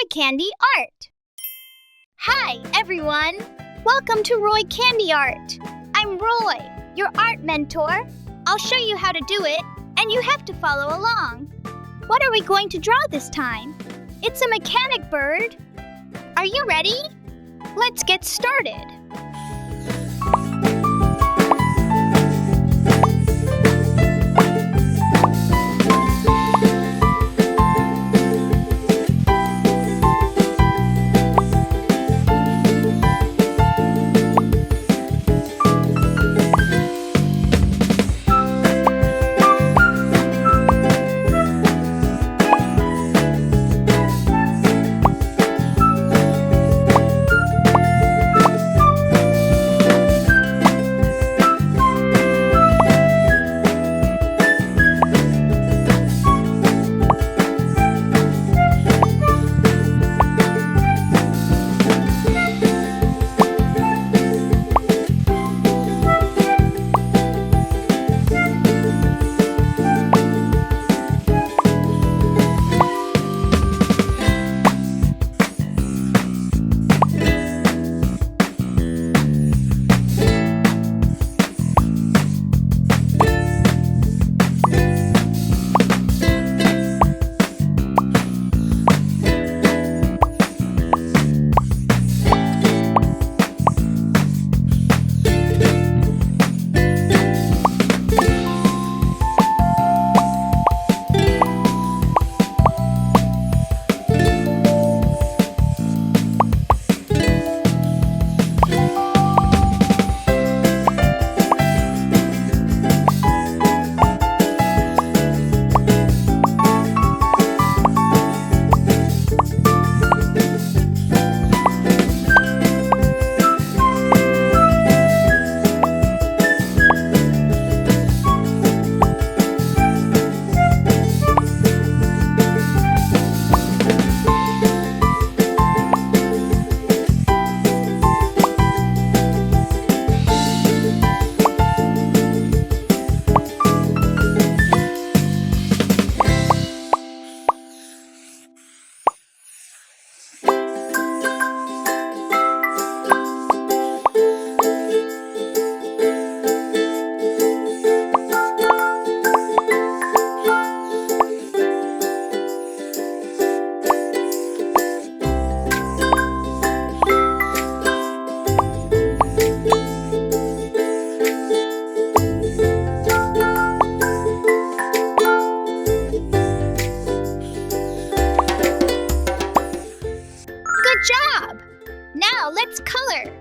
Roy Candy Art. Hi, everyone. Welcome to Roy Candy Art. I'm Roy, your art mentor. I'll show you how to do it, and you have to follow along. What are we going to draw this time? It's a mechanic bird. Are you ready? Let's get started. Good job! Now let's color.